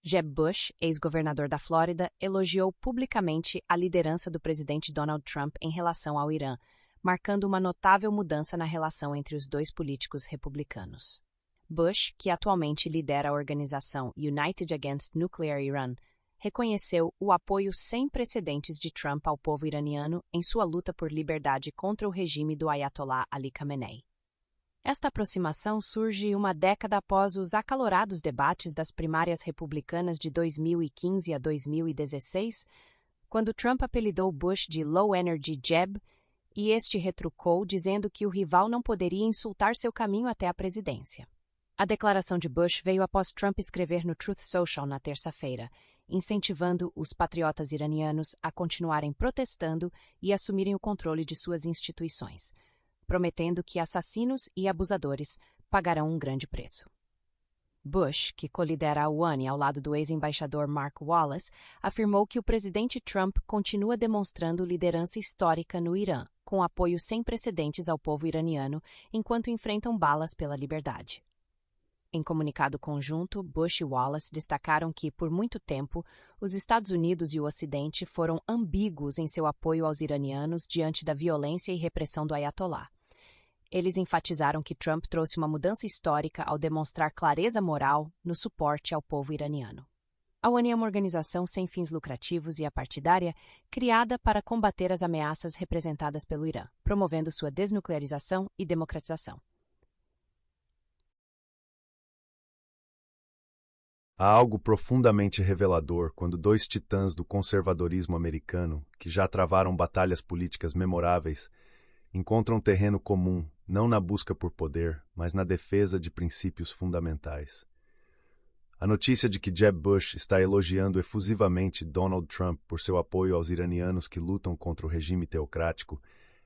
Jeb Bush, ex-governador da Flórida, elogiou publicamente a liderança do presidente Donald Trump em relação ao Irã, marcando uma notável mudança na relação entre os dois políticos republicanos. Bush, que atualmente lidera a organização United Against Nuclear Iran, reconheceu o apoio sem precedentes de Trump ao povo iraniano em sua luta por liberdade contra o regime do Ayatollah Ali Khamenei. Esta aproximação surge uma década após os acalorados debates das primárias republicanas de 2015 a 2016, quando Trump apelidou Bush de Low Energy Jeb, e este retrucou dizendo que o rival não poderia insultar seu caminho até a presidência. A declaração de Bush veio após Trump escrever no Truth Social na terça-feira, incentivando os patriotas iranianos a continuarem protestando e assumirem o controle de suas instituições, prometendo que assassinos e abusadores pagarão um grande preço. Bush, que colidera a UANI ao lado do ex-embaixador Mark Wallace, afirmou que o presidente Trump continua demonstrando liderança histórica no Irã, com apoio sem precedentes ao povo iraniano enquanto enfrentam balas pela liberdade. Em comunicado conjunto, Bush e Wallace destacaram que, por muito tempo, os Estados Unidos e o Ocidente foram ambíguos em seu apoio aos iranianos diante da violência e repressão do Ayatollah. Eles enfatizaram que Trump trouxe uma mudança histórica ao demonstrar clareza moral no suporte ao povo iraniano. A UANI é uma organização sem fins lucrativos e apartidária criada para combater as ameaças representadas pelo Irã, promovendo sua desnuclearização e democratização. Há algo profundamente revelador quando dois titãs do conservadorismo americano, que já travaram batalhas políticas memoráveis, encontram terreno comum, não na busca por poder, mas na defesa de princípios fundamentais. A notícia de que Jeb Bush está elogiando efusivamente Donald Trump por seu apoio aos iranianos que lutam contra o regime teocrático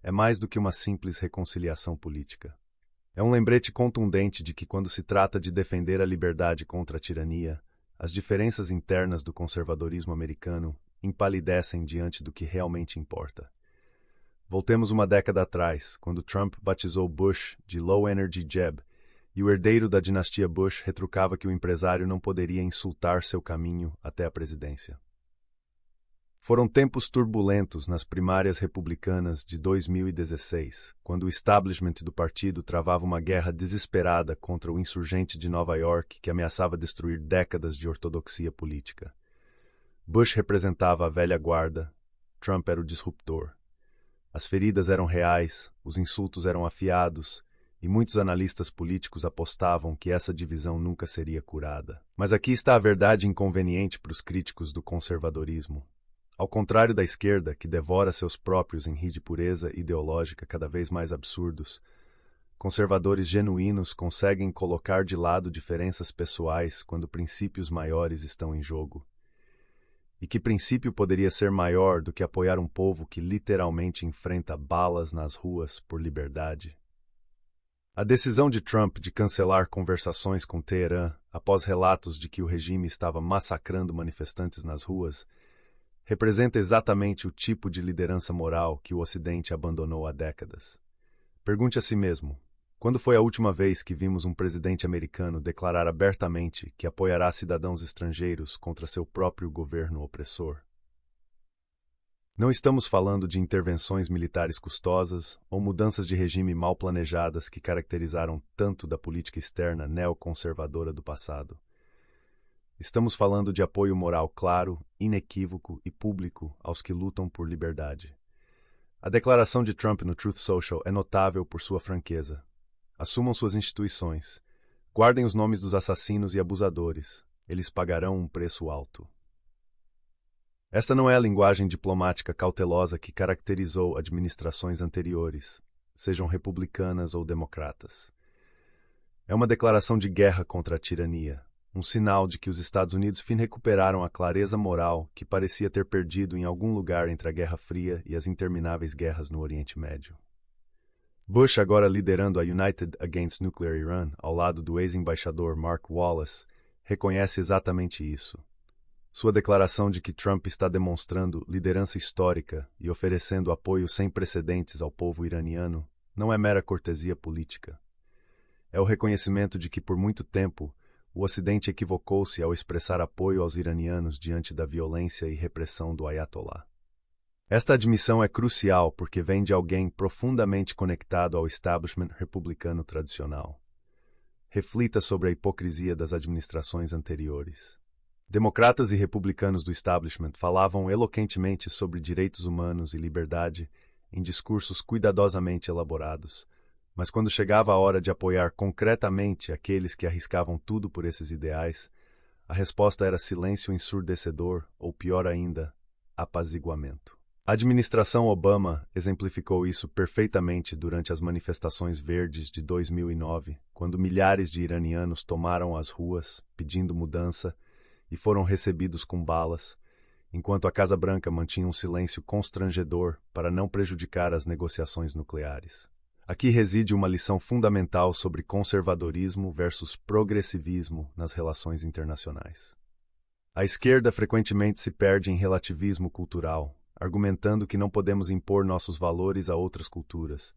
é mais do que uma simples reconciliação política. É um lembrete contundente de que, quando se trata de defender a liberdade contra a tirania, as diferenças internas do conservadorismo americano empalidecem diante do que realmente importa. Voltemos uma década atrás, quando Trump batizou Bush de Low Energy Jeb, e o herdeiro da dinastia Bush retrucava que o empresário não poderia insultar seu caminho até a presidência. Foram tempos turbulentos nas primárias republicanas de 2016, quando o establishment do partido travava uma guerra desesperada contra o insurgente de Nova York que ameaçava destruir décadas de ortodoxia política. Bush representava a velha guarda, Trump era o disruptor. As feridas eram reais, os insultos eram afiados, e muitos analistas políticos apostavam que essa divisão nunca seria curada. Mas aqui está a verdade inconveniente para os críticos do conservadorismo. Ao contrário da esquerda, que devora seus próprios em rir de pureza ideológica cada vez mais absurdos, conservadores genuínos conseguem colocar de lado diferenças pessoais quando princípios maiores estão em jogo. E que princípio poderia ser maior do que apoiar um povo que literalmente enfrenta balas nas ruas por liberdade? A decisão de Trump de cancelar conversações com Teherã após relatos de que o regime estava massacrando manifestantes nas ruas representa exatamente o tipo de liderança moral que o Ocidente abandonou há décadas. Pergunte a si mesmo, quando foi a última vez que vimos um presidente americano declarar abertamente que apoiará cidadãos estrangeiros contra seu próprio governo opressor? Não estamos falando de intervenções militares custosas ou mudanças de regime mal planejadas que caracterizaram tanto da política externa neoconservadora do passado. Estamos falando de apoio moral claro, inequívoco e público aos que lutam por liberdade. A declaração de Trump no Truth Social é notável por sua franqueza. Assumam suas instituições. Guardem os nomes dos assassinos e abusadores. Eles pagarão um preço alto. Esta não é a linguagem diplomática cautelosa que caracterizou administrações anteriores, sejam republicanas ou democratas. É uma declaração de guerra contra a tirania, um sinal de que os Estados Unidos recuperaram a clareza moral que parecia ter perdido em algum lugar entre a Guerra Fria e as intermináveis guerras no Oriente Médio. Bush, agora liderando a United Against Nuclear Iran, ao lado do ex-embaixador Mark Wallace, reconhece exatamente isso. Sua declaração de que Trump está demonstrando liderança histórica e oferecendo apoio sem precedentes ao povo iraniano não é mera cortesia política. É o reconhecimento de que, por muito tempo, o Ocidente equivocou-se ao expressar apoio aos iranianos diante da violência e repressão do Ayatollah. Esta admissão é crucial porque vem de alguém profundamente conectado ao establishment republicano tradicional. Reflita sobre a hipocrisia das administrações anteriores. Democratas e republicanos do establishment falavam eloquentemente sobre direitos humanos e liberdade em discursos cuidadosamente elaborados, mas quando chegava a hora de apoiar concretamente aqueles que arriscavam tudo por esses ideais, a resposta era silêncio ensurdecedor ou, pior ainda, apaziguamento. A administração Obama exemplificou isso perfeitamente durante as manifestações verdes de 2009, quando milhares de iranianos tomaram as ruas pedindo mudança e foram recebidos com balas, enquanto a Casa Branca mantinha um silêncio constrangedor para não prejudicar as negociações nucleares. Aqui reside uma lição fundamental sobre conservadorismo versus progressivismo nas relações internacionais. A esquerda frequentemente se perde em relativismo cultural, argumentando que não podemos impor nossos valores a outras culturas,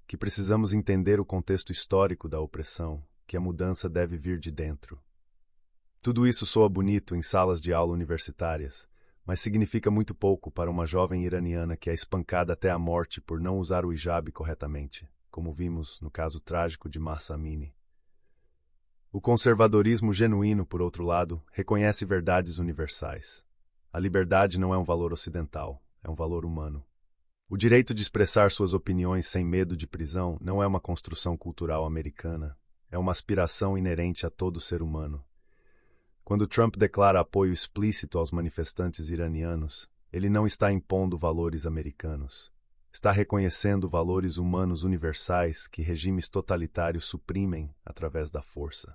que precisamos entender o contexto histórico da opressão, que a mudança deve vir de dentro. Tudo isso soa bonito em salas de aula universitárias, mas significa muito pouco para uma jovem iraniana que é espancada até a morte por não usar o hijab corretamente, como vimos no caso trágico de Mahsa Amini. O conservadorismo genuíno, por outro lado, reconhece verdades universais. A liberdade não é um valor ocidental, é um valor humano. O direito de expressar suas opiniões sem medo de prisão não é uma construção cultural americana, é uma aspiração inerente a todo ser humano. Quando Trump declara apoio explícito aos manifestantes iranianos, ele não está impondo valores americanos. Está reconhecendo valores humanos universais que regimes totalitários suprimem através da força.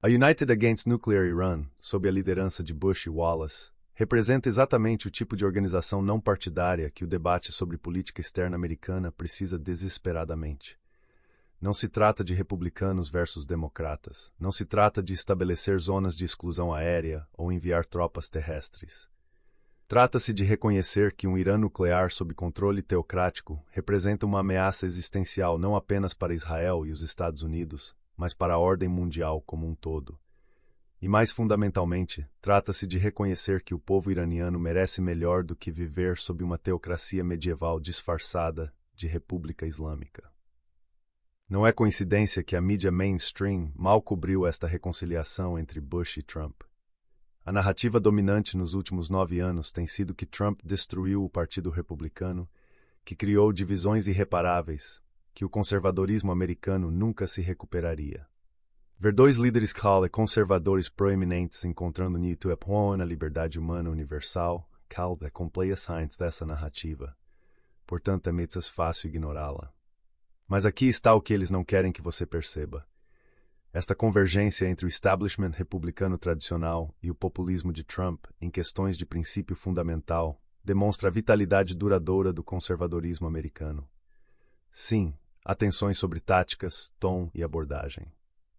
A United Against Nuclear Iran, sob a liderança de Bush e Wallace, representa exatamente o tipo de organização não partidária que o debate sobre política externa americana precisa desesperadamente. Não se trata de republicanos versus democratas. Não se trata de estabelecer zonas de exclusão aérea ou enviar tropas terrestres. Trata-se de reconhecer que um Irã nuclear sob controle teocrático representa uma ameaça existencial não apenas para Israel e os Estados Unidos, mas para a ordem mundial como um todo. E mais fundamentalmente, trata-se de reconhecer que o povo iraniano merece melhor do que viver sob uma teocracia medieval disfarçada de república islâmica. Não é coincidência que a mídia mainstream mal cobriu esta reconciliação entre Bush e Trump. A narrativa dominante nos últimos 9 anos tem sido que Trump destruiu o Partido Republicano, que criou divisões irreparáveis, que o conservadorismo americano nunca se recuperaria. Ver dois líderes conservadores proeminentes encontrando nito a liberdade humana universal, é complaisante dessa narrativa. Portanto, é fácil ignorá-la. Mas aqui está o que eles não querem que você perceba. Esta convergência entre o establishment republicano tradicional e o populismo de Trump em questões de princípio fundamental demonstra a vitalidade duradoura do conservadorismo americano. Sim, há tensões sobre táticas, tom e abordagem.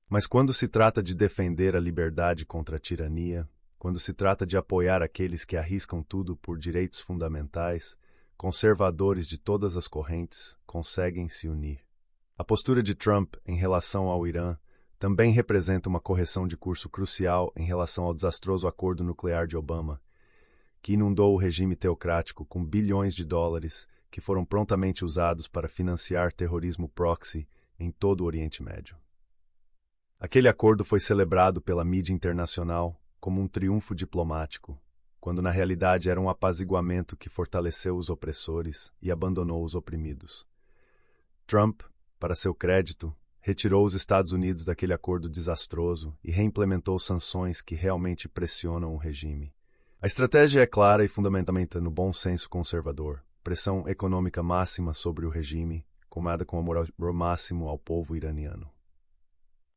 Mas quando se trata de defender a liberdade contra a tirania, quando se trata de apoiar aqueles que arriscam tudo por direitos fundamentais, conservadores de todas as correntes conseguem se unir. A postura de Trump em relação ao Irã também representa uma correção de curso crucial em relação ao desastroso acordo nuclear de Obama, que inundou o regime teocrático com bilhões de dólares que foram prontamente usados para financiar terrorismo proxy em todo o Oriente Médio. Aquele acordo foi celebrado pela mídia internacional como um triunfo diplomático, quando na realidade era um apaziguamento que fortaleceu os opressores e abandonou os oprimidos. Trump, para seu crédito, retirou os Estados Unidos daquele acordo desastroso e reimplementou sanções que realmente pressionam o regime. A estratégia é clara e fundamentada no bom senso conservador, pressão econômica máxima sobre o regime, combinada com amor máximo ao povo iraniano.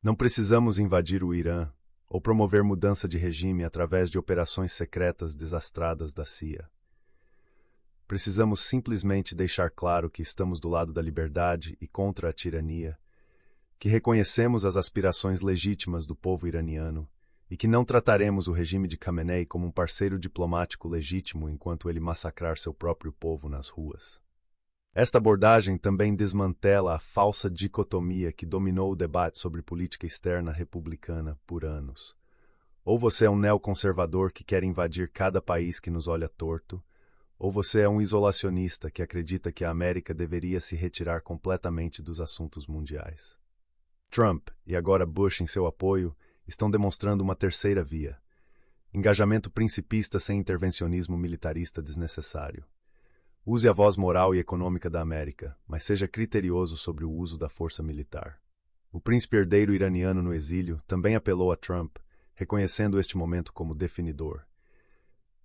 Não precisamos invadir o Irã ou promover mudança de regime através de operações secretas desastradas da CIA. Precisamos simplesmente deixar claro que estamos do lado da liberdade e contra a tirania, que reconhecemos as aspirações legítimas do povo iraniano e que não trataremos o regime de Khamenei como um parceiro diplomático legítimo enquanto ele massacrar seu próprio povo nas ruas. Esta abordagem também desmantela a falsa dicotomia que dominou o debate sobre política externa republicana por anos. Ou você é um neoconservador que quer invadir cada país que nos olha torto, ou você é um isolacionista que acredita que a América deveria se retirar completamente dos assuntos mundiais. Trump, e agora Bush em seu apoio, estão demonstrando uma terceira via: engajamento principista sem intervencionismo militarista desnecessário. Use a voz moral e econômica da América, mas seja criterioso sobre o uso da força militar. O príncipe herdeiro iraniano no exílio também apelou a Trump, reconhecendo este momento como definidor.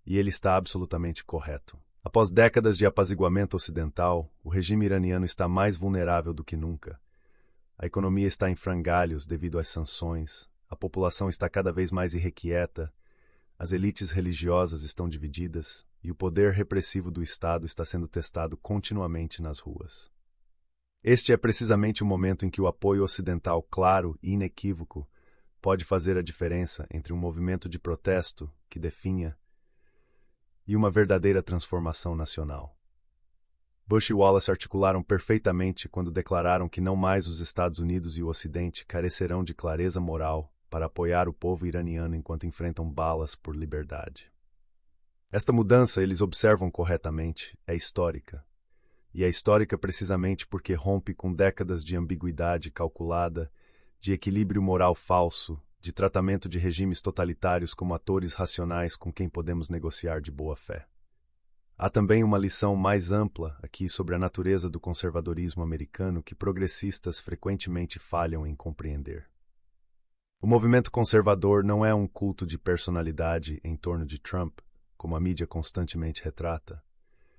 E ele está absolutamente correto. Após décadas de apaziguamento ocidental, o regime iraniano está mais vulnerável do que nunca. A economia está em frangalhos devido às sanções, a população está cada vez mais irrequieta, as elites religiosas estão divididas e o poder repressivo do Estado está sendo testado continuamente nas ruas. Este é precisamente o momento em que o apoio ocidental claro e inequívoco pode fazer a diferença entre um movimento de protesto que definha e uma verdadeira transformação nacional. Bush e Wallace articularam perfeitamente quando declararam que não mais os Estados Unidos e o Ocidente carecerão de clareza moral para apoiar o povo iraniano enquanto enfrentam balas por liberdade. Esta mudança, eles observam corretamente, é histórica. E é histórica precisamente porque rompe com décadas de ambiguidade calculada, de equilíbrio moral falso, de tratamento de regimes totalitários como atores racionais com quem podemos negociar de boa fé. Há também uma lição mais ampla aqui sobre a natureza do conservadorismo americano que progressistas frequentemente falham em compreender. O movimento conservador não é um culto de personalidade em torno de Trump, como a mídia constantemente retrata.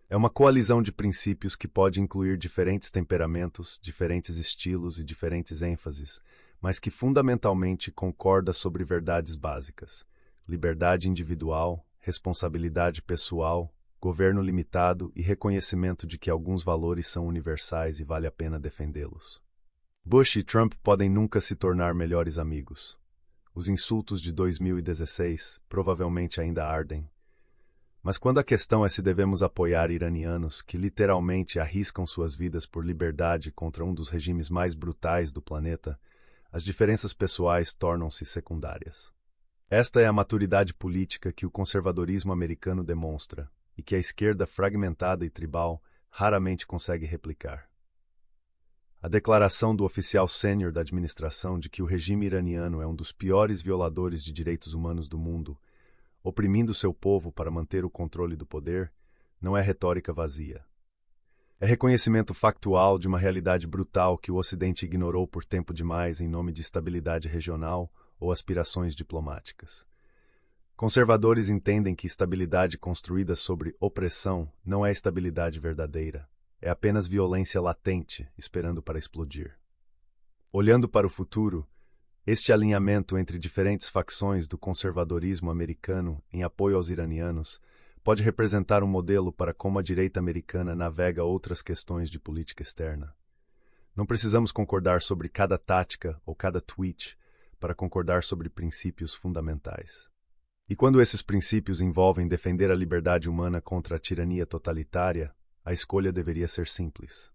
É uma coalizão de princípios que pode incluir diferentes temperamentos, diferentes estilos e diferentes ênfases, mas que fundamentalmente concorda sobre verdades básicas: liberdade individual, responsabilidade pessoal, governo limitado e reconhecimento de que alguns valores são universais e vale a pena defendê-los. Bush e Trump podem nunca se tornar melhores amigos. Os insultos de 2016 provavelmente ainda ardem. Mas quando a questão é se devemos apoiar iranianos que literalmente arriscam suas vidas por liberdade contra um dos regimes mais brutais do planeta, as diferenças pessoais tornam-se secundárias. Esta é a maturidade política que o conservadorismo americano demonstra e que a esquerda fragmentada e tribal raramente consegue replicar. A declaração do oficial sênior da administração de que o regime iraniano é um dos piores violadores de direitos humanos do mundo, oprimindo seu povo para manter o controle do poder, não é retórica vazia. É reconhecimento factual de uma realidade brutal que o Ocidente ignorou por tempo demais em nome de estabilidade regional ou aspirações diplomáticas. Conservadores entendem que estabilidade construída sobre opressão não é estabilidade verdadeira, é apenas violência latente esperando para explodir. Olhando para o futuro, este alinhamento entre diferentes facções do conservadorismo americano em apoio aos iranianos pode representar um modelo para como a direita americana navega outras questões de política externa. Não precisamos concordar sobre cada tática ou cada tweet para concordar sobre princípios fundamentais. E quando esses princípios envolvem defender a liberdade humana contra a tirania totalitária, a escolha deveria ser simples.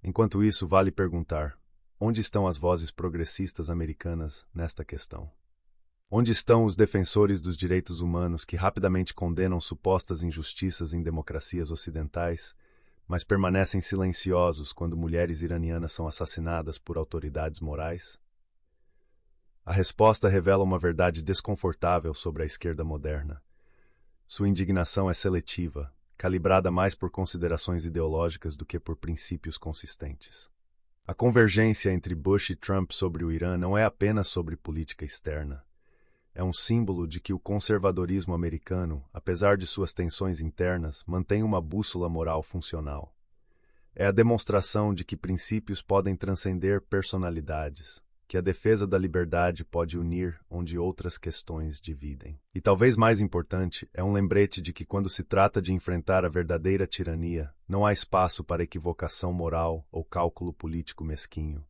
Enquanto isso, vale perguntar: onde estão as vozes progressistas americanas nesta questão? Onde estão os defensores dos direitos humanos que rapidamente condenam supostas injustiças em democracias ocidentais, mas permanecem silenciosos quando mulheres iranianas são assassinadas por autoridades morais? A resposta revela uma verdade desconfortável sobre a esquerda moderna. Sua indignação é seletiva, calibrada mais por considerações ideológicas do que por princípios consistentes. A convergência entre Bush e Trump sobre o Irã não é apenas sobre política externa. É um símbolo de que o conservadorismo americano, apesar de suas tensões internas, mantém uma bússola moral funcional. É a demonstração de que princípios podem transcender personalidades, que a defesa da liberdade pode unir onde outras questões dividem. E talvez mais importante, é um lembrete de que quando se trata de enfrentar a verdadeira tirania, não há espaço para equivocação moral ou cálculo político mesquinho.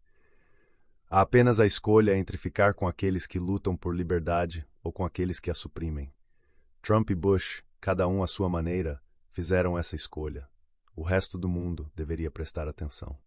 Há apenas a escolha entre ficar com aqueles que lutam por liberdade ou com aqueles que a suprimem. Trump e Bush, cada um à sua maneira, fizeram essa escolha. O resto do mundo deveria prestar atenção.